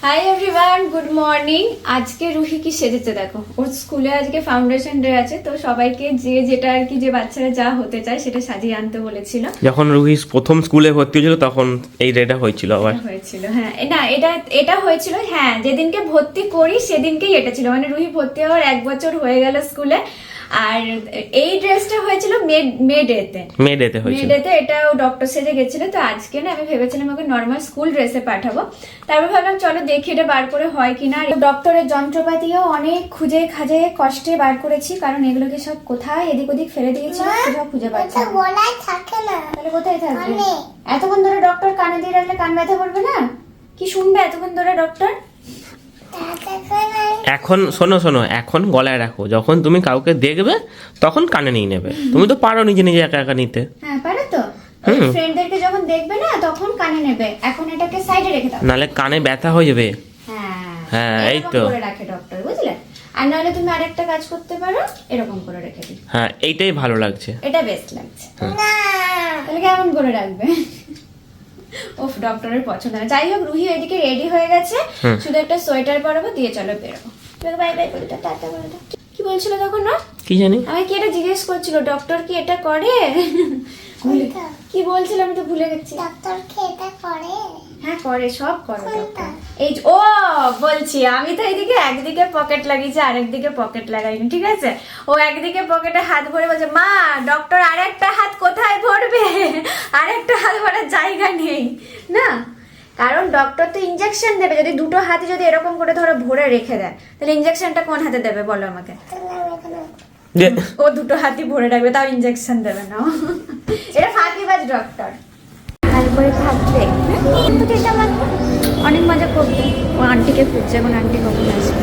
Hi everyone, good morning. আজকে রুহি কি সেজেছে দেখো। ওর স্কুলে আজকে ফাউন্ডেশন ডে আছে, তো সবাইকে যেটা আর কি, যে বাচ্চারা যা হতে চায় সেটা সাজিয়ে আনতে বলেছিল। যখন রুহি প্রথম স্কুলে ভর্তি হয়েছিল তখন এই ডেটা হয়েছিল আবার হয়েছিল। হ্যাঁ, না এটা হয়েছিল, হ্যাঁ যেদিনকে ভর্তি করি সেদিনকেই এটা ছিল, মানে রুহি ভর্তি হওয়ার 1 বছর হয়ে গেল স্কুলে। আর এই ড্রেসটা হয়েছিল মে ডেতে হয়েছিল। এটাও ডক্টর সেজে গেছিল। তো আজকে না আমি ভেবেছিলাম ওকে নর্মাল স্কুল ড্রেসে পাঠাবো, তারপর ভাবলাম চলো দেখি এটা বার করে হয় কিনা। আর ডক্টরের যন্ত্রপাতিও অনেক খুঁজে খাজে কষ্টে বার করেছি, কারণ এগুলোকে সব কোথায় এদিক ওদিক ফেলে দিয়েছি, সব খুঁজে পাচ্ছি না। তাহলে কোথায় থাকবে? এতক্ষণ ধরে ডক্টর কানে দিয়ে রাখলে কান ব্যথা করবে না? কি শুনবে এতক্ষণ ধরে ডক্টর? এখন শোনো, এখন গলায় রাখো, যখন তুমি কাউকে দেখবে তখন কানে নিয়ে নেবে। তুমি তো পারো নিজে নিজে একা একা নিতে। হ্যাঁ পারো তো। ফ্রেন্ডদেরকে যখন দেখবে না তখন কানে নেবে, এখন এটাকে সাইডে রেখে দাও, নালে কানে ব্যথা হয়ে যাবে। হ্যাঁ এই তো করে রাখে ডক্টর, বুঝলে? আর নাহলে তুমি আরেকটা কাজ করতে পারো, এরকম করে রেখে দিই। হ্যাঁ এইটাই ভালো লাগছে, এটা বেস্ট লাগছে। তাহলে কেমন করে রাখবে? ওফ, ডক্টরের পছন্দ না। যাই হোক, রুহি এদিকে রেডি হয়ে গেছে, শুধু একটা সোয়েটার পরাবো, দিয়ে চলো বেরোবো। বাই বাই বলে দাও, টাটা বলে দাও। কি বলছিল তখন না? কি জানি, আমি কি এটা জিজ্ঞেস করছিল ডক্টর কি এটা করে? কি বলছিল আমি তো ভুলে গেছি। ডক্টর কি এটা করে? হ্যাঁ করে, সব করে ডক্টর। এই ও বলছি, আমি তো এইদিকে একদিকে পকেট লাগিয়েছি, আরেকদিকে পকেট লাগাইনি, ঠিক আছে? ও একদিকে পকেটে হাত ভরে বলছে, মা ডক্টর আরেকটা হাত কোথায় ভরবে? আরেকটা হাত ভরার জায়গা নেই না, কারণ ডক্টর তো ইনজেকশন দেবে। যদি দুটো হাতে যদি এরকম করে ধরো ভরে রেখে দেয়, তাহলে ইনজেকশনটা কোন হাতে দেবে বলো আমাকে? ও দুটো হাতই ভরে রাখবে, তাও ইনজেকশন দেবে না। এটা ফাঁকিবাজ ডক্টর। ভালো করে থাকবে, অনেক মজা করবে। ও আন্টিকে খুঁজছে, এখন আন্টি কখন আসবে।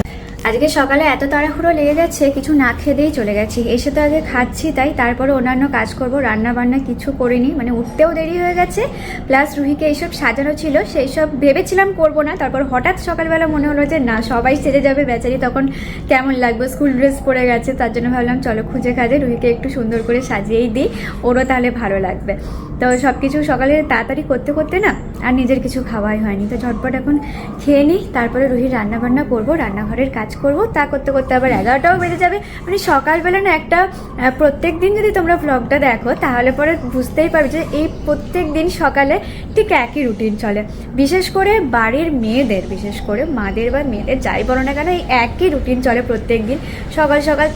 আজকে সকালে এত তাড়াহুড়ো লেগে গেছে, কিছু না খেয়ে দিয়েই চলে গেছি। এসে তো আগে খাচ্ছি, তাই তারপরে অন্যান্য কাজ করব। রান্না বান্না কিছু করিনি, মানে উঠতেও দেরি হয়ে গেছে, প্লাস রুহিকে এইসব সাজানো ছিল, সেই সব ভেবেছিলাম করব না। তারপর হঠাৎ সকালবেলা মনে হলো যে না, সবাই সেজে যাবে, বেচারি তখন কেমন লাগবে, স্কুল ড্রেস পরে গেছে। তার জন্য ভাবলাম চলো খুঁজে খাজে রুহিকে একটু সুন্দর করে সাজিয়েই দিই, ওরও তাহলে ভালো লাগবে। তো সব কিছু সকালে তাড়াতাড়ি করতে করতে না আর নিজের কিছু খাওয়াই হয়নি। তো ঝটপট এখন খেয়ে নিই, তারপরে রুহির রান্নাবান্না করবো, রান্নাঘরের কাজ করব। তা করতে করতে আবার 11টাও বেজে যাবে। মানে সকালবেলা না একটা প্রত্যেক দিন যদি তোমরা ব্লগটা দেখো তাহলে পরে বুঝতেই পারবে যে এই প্রত্যেক দিন সকালে ঠিক একই রুটিন চলে। বিশেষ করে বাড়ির মেয়েদের, বিশেষ করে মাদের বা মেয়েদের যাই বলো না কেন, এই একই রুটিন চলে প্রত্যেক দিন। সকাল সকাল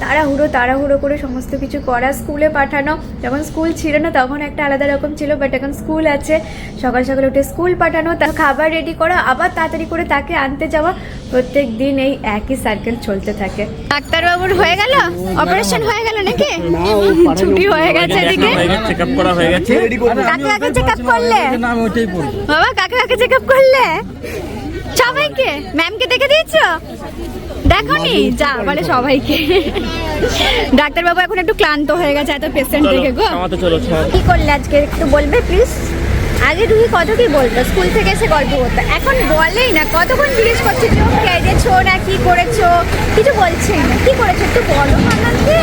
তাড়াহুড়ো করে সমস্ত কিছু করা, স্কুলে পাঠানো। যখন স্কুল ছিল না তখন একটা আলাদা রকম ছিল, বাট এখন স্কুল আছে, সকাল সকাল উঠে স্কুল পাঠানো, তার খাবার রেডি করা, আবার তাড়াতাড়ি করে তাকে আনতে যাওয়া। প্রত্যেক দিন এই একই সার্কেল চলতে থাকে। ডাক্তারবাবুর হয়ে গেল, অপারেশন হয়ে গেল নাকি? ছুটি হয়ে গেছে, এদিকে চেকআপ করা হয়ে গেছে। কাকে চেকআপ করলে বাবা? কাকে চেকআপ করলে? সবাইকে? ম্যামকে দেখে দিয়েছো? দেখোনি? যা বলে সবাইকে। ডাক্তারবাবু এখন একটু ক্লান্ত হয়ে গেছে এত পেশেন্ট দেখে গো। কি করলে আজকে একটু বলবে প্লিজ? আগে রুহি কত কি বলতো, স্কুল থেকে এসে গল্প করতো, এখন বলেই না। কতক্ষণ জিজ্ঞেস করছে তুমি কেঁদেছো না কি করেছো, কিছু বলছেই না। কি করেছো একটু বলো আমাকে।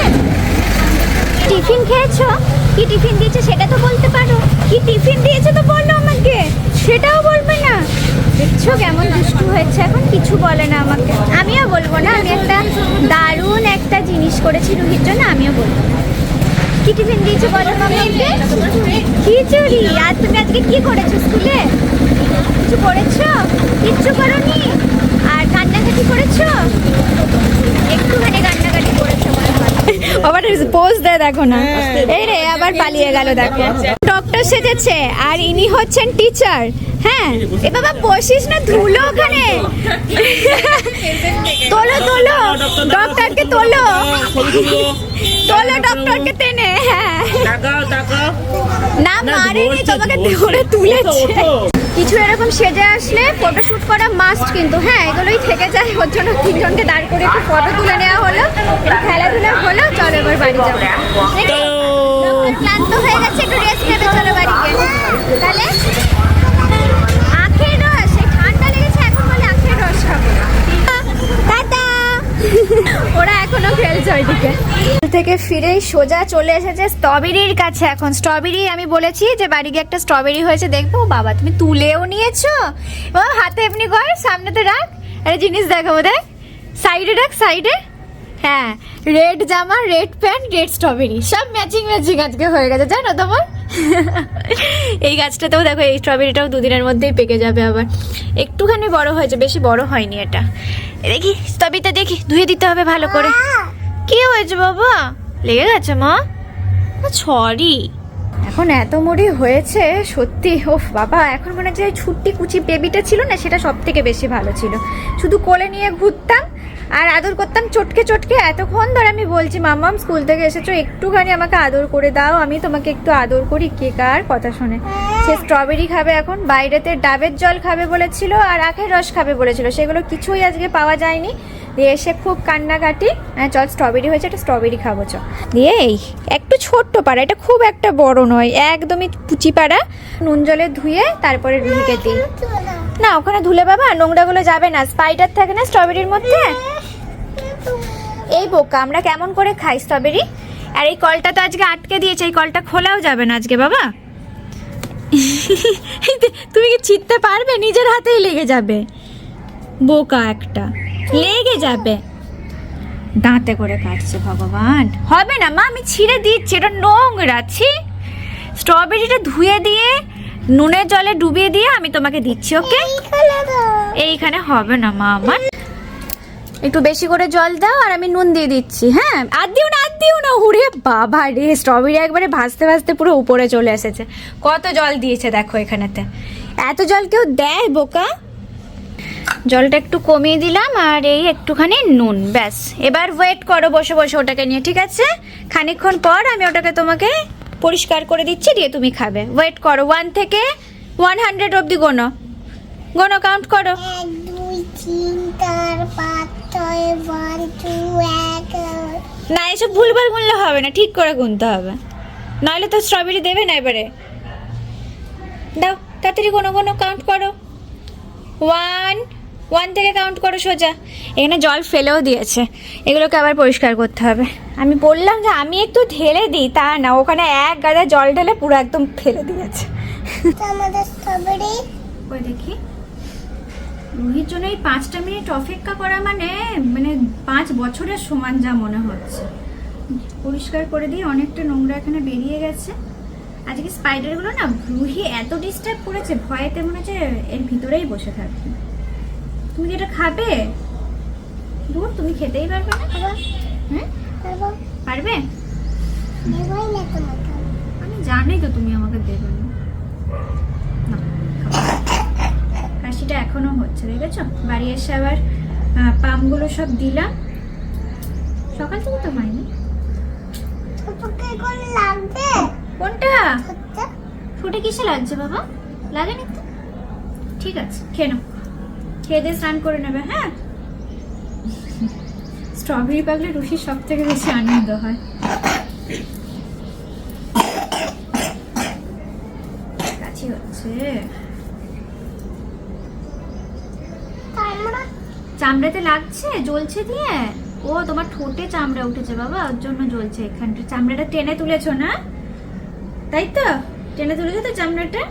টিফিন খেয়েছো? কি টিফিন দিয়েছে সেটা তো বলতে পারো। কি টিফিন দিয়েছে তো বলো আমাকে, সেটাও বলবে না। দেখছো কেমন দুষ্টু হয়েছে, এখন কিছু বলে না আমাকে। আমিও বলবো না, আমি একটা দারুণ একটা জিনিস করেছি রুহির জন্য, আমিও বলবো না। কি টিফিন দিয়েছো বলো আমাকে? খিচুড়ি। আর তুমি আজকে কি করেছো স্কুলে? কিছু করেছো? কিচ্ছু করোনি। আর কান্নাকাটি করেছো? একটুখানি কান্নাকাটি করেছো মনে হয়। আবার পোজ দেয় দেখো না, এই রে আবার পালিয়ে গেল দেখো। ডক্টর সেজেছে আর ইনি হচ্ছেন টিচার। হ্যাঁ এ বাবা বসিস না, ধুলো ওখানে। তোলো ডক্টরকে, তোলো ডক্টরকে টেনে। হ্যাঁ না মারেনি, তোমাকে ধরে তুলেছে। কিছু এরকম সেজে আসলে ফটোশুট করা মাস্ট কিন্তু। হ্যাঁ এগুলোই থেকে যায়, ওর জন্য 3জনকে দাঁড় করে একটু ফটো তুলে নেওয়া হলো, খেলাধুলা হলো। চলো এবার বাড়ি যাবো, ক্লান্ত হয়ে গেছে, একটু রেস্ট নেবে, চলো বাড়িতে। তাহলে আখের রস, ঠান্ডা লেগেছে এখন বলে আখের রস খাবো। টাটা। ওরা এখনো খেলছে ওইদিকে। থেকে ফিরেই সোজা চলে এসেছে স্ট্রবেরির কাছে। এখন স্ট্রবেরি আমি বলেছি যে বাড়ি গিয়ে একটা স্ট্রবেরি হয়েছে দেখবো। বাবা তুমি তুলেও নিয়েছো, বাবা হাতে এমনি কর, সামনেতে রাখ, একটা জিনিস দেখাবো, দেখ সাইডে রাখ, সাইডে। হ্যাঁ, রেড জামা, রেড প্যান্ট, রেড স্ট্রবেরি, সব ম্যাচিং ম্যাচিং আজকে হয়ে গেছে, জানো তোমার। এই গাছটাতেও দেখো, এই স্ট্রবেরিটাও দুদিনের মধ্যেই পেকে যাবে। আবার একটুখানি বড় হয়েছে, বেশি বড় হয়নি এটা। দেখি স্ট্রবেরিটা, দেখি ধুয়ে দিতে হবে ভালো করে। কি হয়েছে বাবা, লেগে গেছে মা? সরি। এখন এত মুড়ি হয়েছে সত্যি, ওফ বাবা, এখন মনে হচ্ছে ছুট্টি কুচি বেবিটা ছিল না, সেটা সব থেকে বেশি ভালো ছিল। শুধু কোলে নিয়ে ঘুরতাম আর আদর করতাম চটকে চটকে। এতক্ষণ ধরে আমি বলছি মাম্মাম স্কুল থেকে এসেছো, একটুখানি আমাকে আদর করে দাও, আমি তোমাকে একটু আদর করি। কে কার কথা শোনে। সে স্ট্রবেরি খাবে এখন, বাইরেতে ডাবের জল খাবে বলেছিল আর আখের রস খাবে বলেছিল, সেগুলো কিছুই আজকে পাওয়া যায়নি। দিয়ে এসে খুব কান্নাকাটি, হ্যাঁ চল স্ট্রবেরি হয়েছে, একটা স্ট্রবেরি খাবো চ। দিয়ে এই একটু ছোট্ট পাড়া, এটা খুব একটা বড় নয়, একদমই পুচি পাড়া। নুন জলে ধুয়ে তারপরে রুহিকে দিই। না ওখানে ধুলে বাবা নোংরাগুলো যাবে না, স্পাইডার থাকে না স্ট্রবেরির মধ্যে। এই বোকা, আমরা কেমন করে খাই স্ট্রবেরি? আর এই কলটা তো আজকে আটকে দিয়েছে, এই কলটা খোলাও যাবে না আজকে বাবা। তুমি কি ছিটতে পারবে? নিজের হাতেই লেগে যাবে, বোকা একটা, লেগে যাবে। দাঁতে করে কাটছে, ভগবান। হবে না মা, আমি ছিঁড়ে দিচ্ছি, এটা নোংরা। ছি, স্ট্রবেরিটা ধুয়ে দিয়ে নুনের জলে ডুবিয়ে দিয়ে আমি তোমাকে দিচ্ছি, ওকে? এইখানে হবে না মা, আমার একটু বেশি করে জল দাও আর আমি নুন দিয়ে দিচ্ছি। হ্যাঁ, আর দিও না, আর দিও না। উড়ে বাবা রে, স্ট্রবেরি একবারে ভাসতে ভাসতে পুরো উপরে চলে এসেছে। কত জল দিয়েছে দেখো এখানেতে, এত জল কেউ দেয় বোকা? জলটা একটু কমিয়ে দিলাম আর এই একটুখানি নুন, ব্যাস। এবার ওয়েট করো বসে বসে ওটাকে নিয়ে, ঠিক আছে? খানিকক্ষণ পর আমি ওটাকে তোমাকে পরিষ্কার করে দিচ্ছি, দিয়ে তুমি খাবে। ওয়েট করো, 1 থেকে 100 অবধি গোনো, গোনো, কাউন্ট করো। 1 2 3 4 5 6 1 2 1। না এসব ভুলভাল গুনলে হবে না, ঠিক করে গুনতে হবে, নাহলে তো স্ট্রবেরি দেবে না। এবারে দাও, তাড়াতাড়ি গোনো, গোনো, কাউন্ট করো। 1 থেকে কাউন্ট করো সোজা। এখানে জল ফেলেও দিয়েছে, এগুলোকে আবার পরিষ্কার করতে হবে। আমি বললাম যে আমি একটু ঢেলে দিই, তা না, ওখানে এক গাদা জল ঢেলে পুরো একদম ফেলে দিয়েছে। আমাদের স্ট্রবেরি ওই দেখি, রুহির জন্য এই 5টা মিনিট অপেক্ষা করা মানে 5 বছরের সমান যা মনে হচ্ছে। পরিষ্কার করে দিয়ে অনেকটা নোংরা এখানে বেরিয়ে গেছে। আজকে স্পাইডারগুলো না রুহি এত ডিস্টার্ব করেছে, ভয়েতে মনে হচ্ছে এর ভিতরেই বসে থাকবে। তুমি কি এটা খাবে? দূর, তুমি খেতেই পারবে না। হ্যাঁ পারবে, দেবই না তোমাকে। আমি জানি তো তুমি আমাকে দেবে না। না, কাশিটা এখনো হচ্ছে, দেখেছো? বাড়ি এসে আবার পামগুলো সব দিলাম, সকাল থেকে তো হয়নি। তোকে কোন লাগবে? কোনটা? হচ্ছে ঠোঁটে কিসে লাগছে বাবা? লাগেনি তো? ঠিক আছে, খেয়ে নাও, খেয়ে দিয়ে স্নান করে নেবে। হ্যাঁ, স্ট্রবেরি পাগলে রুশির সব থেকে বেশি আনন্দ হয়। কাশি হচ্ছে, আমরা চামড়াতে লাগছে, জ্বলছে দিয়ে। ও তোমার ঠোঁটে চামড়া উঠেছে বাবা, ওর জন্য জ্বলছে। এখানটা চামড়াটা টেনে তুলেছো না? তাই তো, টেনে তুলেছো তো চামড়াটা।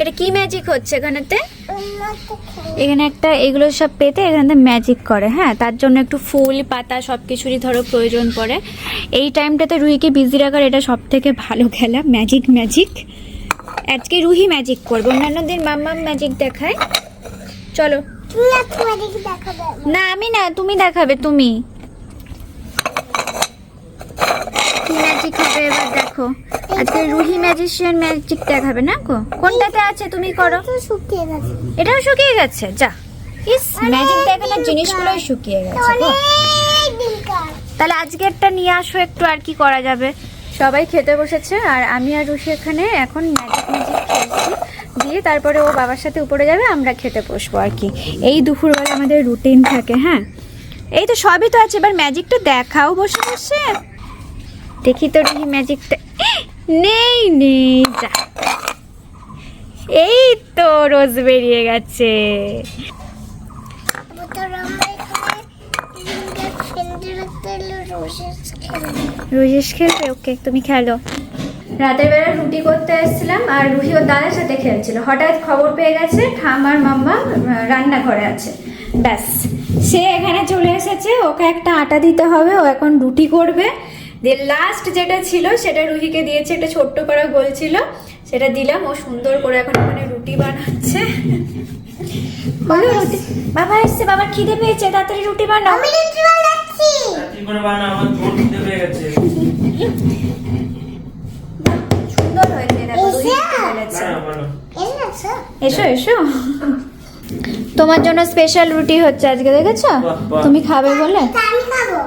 এটা কি ম্যাজিক হচ্ছে এখানেতে? এখানে একটা এগুলো সব পেতে এখানে ম্যাজিক করে। হ্যাঁ, তার জন্য একটু ফুল পাতা সব কিছুরই ধরো প্রয়োজন পড়ে। এই টাইমটাতে রুহিকে বিজি রাখার এটা সব থেকে ভালো খেলা, ম্যাজিক। ম্যাজিক আজকে রুহি ম্যাজিক করবে, অন্যান্য দিন মাম্মাম ম্যাজিক দেখায়। চলো। তুমি তোমাদের দেখাবে না আমি না, তুমি দেখাবে। তুমি কি ম্যাজিক হবে এবার দেখো। আজকে রুহি ম্যাজিশিয়ান ম্যাজিক দেখাবে না গো। কোনটাতে আছে তুমি করো। তো শুকিয়ে গেছে। এটাও শুকিয়ে গেছে, যা। ইস, ম্যাজিক দেখানোর জিনিসগুলোই শুকিয়ে গেছে গো। অনেক দিনকার। তাহলে আজকে একটা নিয়ে আসো একটু, আর কি করা যাবে। সবাই খেতে বসেছে আর আমি আর রুশি এখানে এখন ম্যাজিক খেলছি। দিয়ে তারপরে ও বাবার সাথে উপরে যাবে, আমরা খেতে বসবো আর কি। এই দুপুরবেলা আমাদের রুটিন থাকে। হ্যাঁ, এই তো সবই তো আছে, এবার ম্যাজিকটা দেখাও বসে বসে। দেখি তো রুহি ম্যাজিকটা। নেই নেই, যা। এই তো রোজ বেরিয়ে গেছে। আমরা এখানে রুজিস খেলবে? ওকে, তুমি খেলো। রাতের বেলা রুটি করতে এসেছিলাম আর রুহি ওর দাদার সাথে খেলছিল, হঠাৎ খবর পেয়ে গেছে ঠাম্মার মাম্মা রান্নাঘরে আছে। ব্যাস, সে এখানে চলে এসেছে, ওকে একটা আটা দিতে হবে, ও এখন রুটি করবে। দিয়ে লাস্ট যেটা ছিল সেটা রুহিকে দিয়েছে, একটা ছোট্ট করে গোল ছিল, সেটা দিলাম, ও সুন্দর করে এখন ওখানে রুটি বানাচ্ছে। বলো রুটি, বাবা এসছে, বাবার খিদে পেয়েছে, তাড়াতাড়ি রুটি বানাও। আমি রুটি বানাচ্ছি। কি করে বানাও, আমার জোর খিদে পেয়ে গেছে। সুন্দর হয়েছে, দেখো রুটি এসো। ফেলেছে। এসো। এসো এসো, তোমার জন্য স্পেশাল রুটি হচ্ছে আজকে, দেখেছো? বাহ, বাহ। তুমি খাবে বলে। তা আমি খাবো।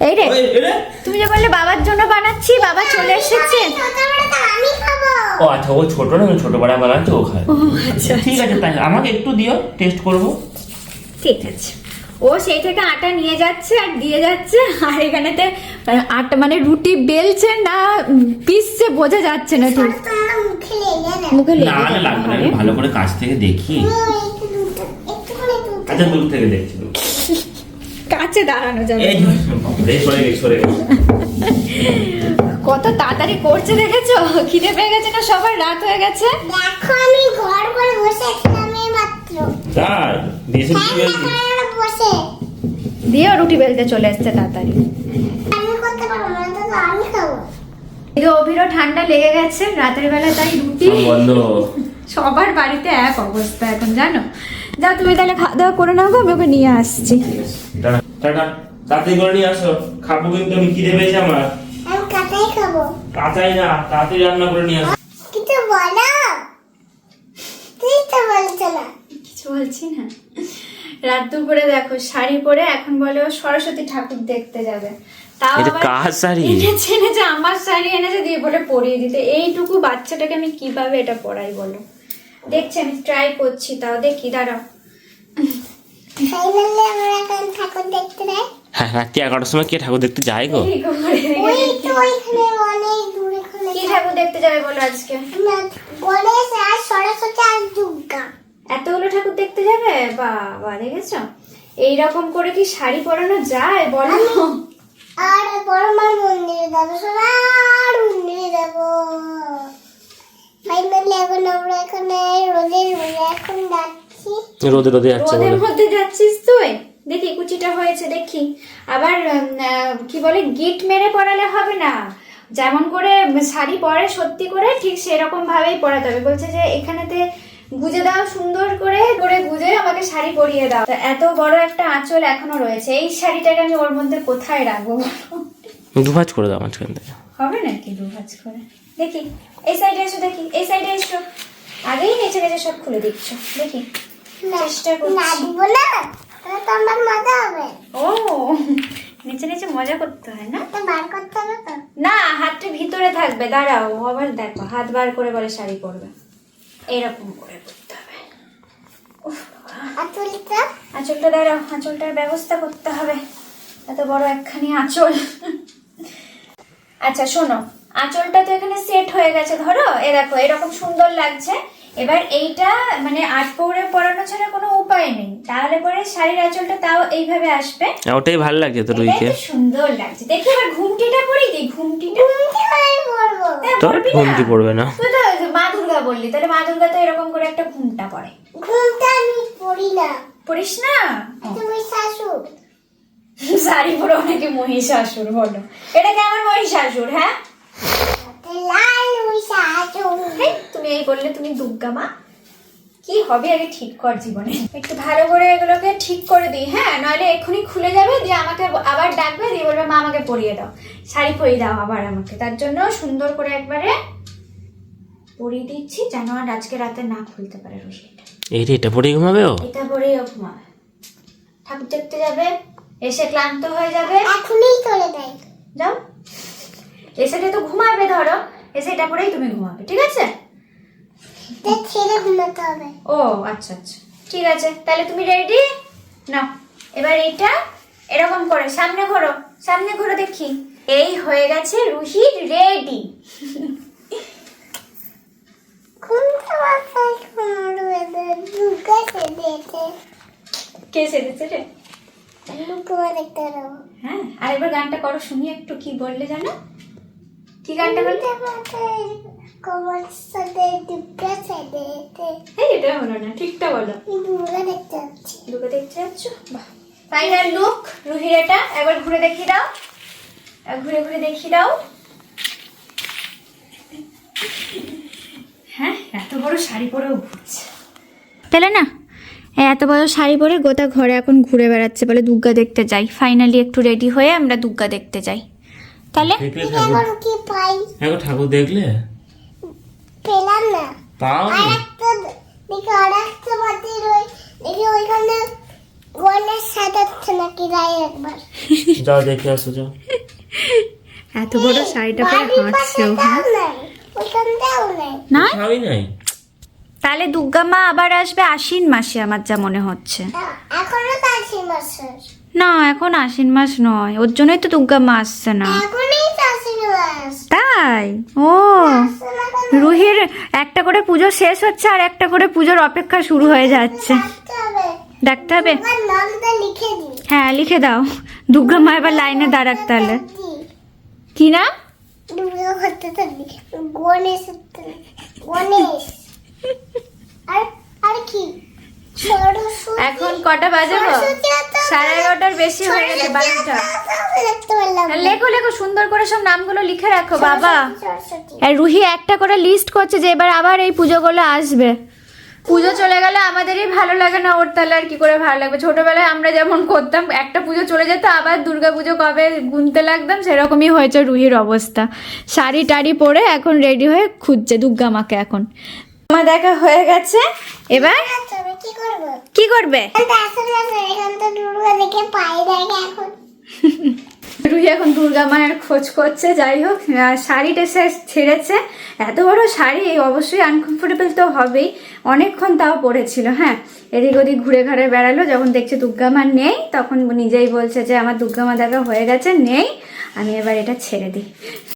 এই রে, ওই, এ রে। তুমি যে বললে বাবার জন্য বানাচ্ছি, বাবা চলে এসেছে। ছোট বড়টা আমি খাবো। ও আচ্ছা, ও ছোট না, ছোট বড় বানাচ্ছে, ও খায়। ও আচ্ছা, ঠিক আছে, তাই আমাকে একটু দিও, টেস্ট করবো। ঠিক আছে। ও সেই থেকে আটা নিয়ে যাচ্ছে আর দিয়ে যাচ্ছে, আর এখানেতে আটা মানে রুটি বেলছে না পিসছে বোঝা যাচ্ছে না ঠিক। তোমার মুখে লেগে না। মুখে না লেগে না, যাবে। লাগবে না, আমি ভালো করে কাছ থেকে দেখি। একটু করে দুধ। আচ্ছা, দূর থেকে দেখছি। কাছে দাঁড়ানো যাবে এই না। বাপরে, সরে গেছে, সরে গেছে। কত তাড়াতাড়ি করছে দেখেছো? খিদে পেয়ে গেছে না সবার, রাত হয়ে গেছে। দেখো আমি ঘর করে বসে আছিলাম এই মাত্র। তাই দিয়েছে কি বলছি? হ্যাঁ, বসে। দিয়েও রুটি বেলতে চলে এসছে তাড়াতাড়ি। আমি করতে পারবো না, তো আমি খাবো। এদিকে অভিরও ঠান্ডা লেগে গেছে রাতের বেলা, তাই রুটি বন্ধ। সবার বাড়িতে এক অবস্থা এখন, জানো? যাও তুমি তাহলে খাওয়া দাওয়া করে নাও গো, আমি ওকে নিয়ে আসছি। টাটা, টাটা, তাড়াতাড়ি করে নিয়ে আসো, খাবো কিন্তু আমি, খিদে পেয়েছে আমার। আমি কাঁচাই খাবো। কাঁচাই না, তাড়াতাড়ি রান্না করে নিয়ে আসো। কিছু বলো। তুই তো বলছো না। কিছু বলছি না। রাত দুপুরে দেখো শাড়ি পরে এখন বলে ও সরস্বতী ঠাকুর দেখতে যাবে, তাও এটা আবার কার শাড়ি? এনেছে আমার শাড়ি এনেছে, দিয়ে বলে পরিয়ে দিতে। এইটুকু বাচ্চাটাকে আমি কিভাবে এটা পরাই বলো? দেখছি, আমি ট্রাই করছি, তাও দেখি, দাঁড়াও। ফাইনালি আমরা এখন ঠাকুর দেখতে যাই। হ্যাঁ, রাত্রি 11টার সময় কে ঠাকুর দেখতে যায় গো? এই করে ওই তো ওইখানে অনেক দূরে ওখানে। কি ঠাকুর দেখতে যাবে বলো আজকে? গণেশ আর সরস্বতী আর দুর্গা। এতগুলো ঠাকুর দেখতে যাবে? বাবা, দেখেছো এইরকম করে কি শাড়ি পরানো যায় বলো? আর বড়মার মন্দিরে যাবো, সবার মন্দিরে যাবো। ফাইনালি এখন আমরা এখানে রোদে এখন যাচ্ছি। রোদে রোদে যাচ্ছে রোদের বলে। মধ্যে যাচ্ছিস তুই? দেখি কুচিটা হয়েছে দেখি। আবার কি বলে, গিট মেরে পরালে হবে না, যেমন করে শাড়ি পরে সত্যি করে ঠিক সেরকম ভাবেই পরাতে হবে। বলছে যে এখানেতে গুজে দাও, সুন্দর করে করে গুজে আমাকে শাড়ি পরিয়ে দাও। তা এত বড় একটা আঁচল এখনো রয়েছে, এই শাড়িটাকে আমি ওর মধ্যে কোথায় রাখবো? দুভাজ করে দাও মাঝখান থেকে। হবে নাকি দুভাজ করে? দেখি, এই সাইডে এসো, দেখি এই সাইডে এসো। আগেই নেচে নেচে সব খুলে দিচ্ছ, দেখি। চেষ্টা না করছি। দিব না, তাহলে তো আমার মজা হবে। ও, নিচে নিচে মজা করতে হয় না? এটা বার করতে হবে তো। না, হাতটা ভিতরে থাকবে, দাঁড়াও। আবার দেখো, হাত বার করে বলে শাড়ি পরবে, এরকম করে করতে হবে। উফ বাবা। আর তুলিটা আঁচলটা দাঁড়াও, আঁচলটার ব্যবস্থা করতে হবে, এত বড় একখানি আঁচল। আচ্ছা শোনো, আঁচলটা তো এখানে সেট হয়ে গেছে, ধরো এ দেখো এরকম সুন্দর লাগছে। এবার এইটা মানে আট পৌড়ে পরানো ছাড়া কোনো উপায় নেই, তাহলে পরে শাড়ির আঁচলটা তাও এইভাবে আসবে। ওটাই ভালো লাগছে তো এটাই রুইকে। তো সুন্দর লাগছে। দেখি এবার ঘুমটিটা পরিয়ে দিই, ঘুমটিটা। ঘুমটি করে পড়বো। তোর পরবি না? ঘুমটি পড়বে না। তুই তো মা দুর্গা বললি, তাহলে মা দুর্গা তো এরকম করে একটা ঘুমটা পরে। ঘুমটা আমি পড়ি না, পড়িস না? ও, তুমি শাশুড়। শাড়ি পরে অনেকে মহিষাসুর বলো, এটা কি আমার মহিষাসুর? হ্যাঁ, লাল ওই শাশুড়। হেই, তুমি এই বললে তুমি দুর্গা মা? কি হবে আগে ঠিক কর জীবনে। একটু ভালো করে এগুলোকে ঠিক করে দিই, হ্যাঁ, নইলে এক্ষুনি খুলে যাবে, দিয়ে আমাকে আবার ডাকবে, দিয়ে বলবে মা আমাকে পরিয়ে দাও, শাড়ি পরিয়ে দাও আবার আমাকে। তার জন্য সুন্দর করে একবারে পরিয়ে দিচ্ছি, যেন আর আজকে রাতে না খুলতে পারে রশিটা। এই রে, এটা পরে ঘুমাবে ও? এটা পরেই ও ঘুমাবে, ঠাকুর দেখতে যাবে, এসে ক্লান্ত হয়ে যাবে। এখনই চলে যাই। যাও, এসে তো ঘুমাবে, ধরো এসে এটা পরেই তুমি ঘুমাবে, ঠিক আছে? ছেড়ে ঘুমাতে হবে। ও আচ্ছা আচ্ছা, ঠিক আছে, তাহলে তুমি রেডি নাও। এবার এইটা এরকম করে সামনে ঘোরো, সামনে ঘোরো দেখি। এই হয়ে গেছে রুহি রেডি। ঘুমটা বাসায় ঘুমাবে, দুর্গা সেজেছে। কে সেজেছে রে? দুর্গা দেখতে যাবো। হ্যাঁ, আর এবার গানটা করো শুনি একটু, কি বললে জানো? কি গানটা বললে? কমল সাথে দুর্গা সাথে এই এটা হলো না, ঠিকটা বলো। দুর্গা দেখতে যাচ্ছি। দুটো দেখতে যাচ্ছ? বাহ, ফাইনাল লুক রুহির এটা। একবার ঘুরে দেখিয়ে দাও, ঘুরে ঘুরে দেখিয়ে দাও। হ্যাঁ, এত বড় শাড়ি পরেও ঘুরছে, পেলে না? এত বড় শাড়ি পরে গোটা ঘরে এখন ঘুরে বেড়াচ্ছে, বলে দুর্গা দেখতে যাই। ফাইনালি একটু রেডি হয়ে আমরা দুর্গা দেখতে যাই। তাহলে দেখলে এখন কি পাই? এখন ঠাকুর দেখলে পেলাম না। পাও আর একটা দেখি, আর একটা মন্দির দেখি ওইখানে গণেশ সাজাচ্ছে নাকি, যাই একবার। যাও দেখে আসো, যাও। এত বড় শাড়িটা পরে হাঁটছেও। হ্যাঁ ওইখানটাও নেই। না, খাওয়াই নাই। তাহলে দুর্গা মা আবার আসবে আশ্বিন মাসে আমার যা মনে হচ্ছে। এখনো তো আশি বছর। না, এখন আশ্বিন মাস নয়, ওর জন্যই তো দুর্গা মা আসছে না। এখনই তো আশি বয়স। তাই? ও, রুহির একটা করে পুজো শেষ হচ্ছে আর একটা করে পুজোর অপেক্ষা শুরু হয়ে যাচ্ছে। ডাকতে হবে। ডাকতে হবে? আমার নামটা লিখে দিই। হ্যাঁ, লিখে দাও। দুর্গা মা এবার লাইনে দাঁড়াক তাহলে। দিই। কি না? দুর্গা করতে থাকি। গণেশ গণেশ। আর আর কি? সরস্বতী। এখন কটা বাজে গো? সরস্বতী তো 11:30 বেশি হয়ে গেছে, 12টা। দেখতে পারলাম না। লেখো লেখো, সুন্দর করে সব নামগুলো লিখে রাখো বাবা। সরস্বতী। আর রুহি একটা করে লিস্ট করছে যে এবার আবার এই পুজোগুলো আসবে। পুজো চলে গেলে আমাদেরই ভালো লাগে না, ওর তাহলে আর কি করে ভালো লাগবে? ছোটবেলায় আমরা যেমন করতাম, একটা পুজো চলে যেত আবার দুর্গা পুজো কবে গুনতে লাগতাম, সেরকমই হয়েছে রুহির অবস্থা। শাড়ি টাড়ি পরে এখন রেডি হয়ে খুঁজছে দুর্গা মাকে। এখন আমার দেখা হয়ে গেছে, এবার আচ্ছা, আমি কি করবো? কি করবে? আসলে এখান তো দুর্গা দেখে পাই দেখে এখন। রুহি এখন দুর্গা মায়ের খোঁজ করছে। যাই হোক, শাড়িটা সে ছেড়েছে। এত বড় শাড়ি অবশ্যই আনকমফোর্টেবল তো হবেই, অনেকক্ষণ তাও পরেছিল। হ্যাঁ, এদিক ওদিক ঘুরে ঘুরে বেড়ালো, যখন দেখছে দুর্গা মা নেই তখন নিজেই বলছে যে আমার দুর্গা মা দেখা হয়ে গেছে, নেই, আমি এবার এটা ছেড়ে দিই।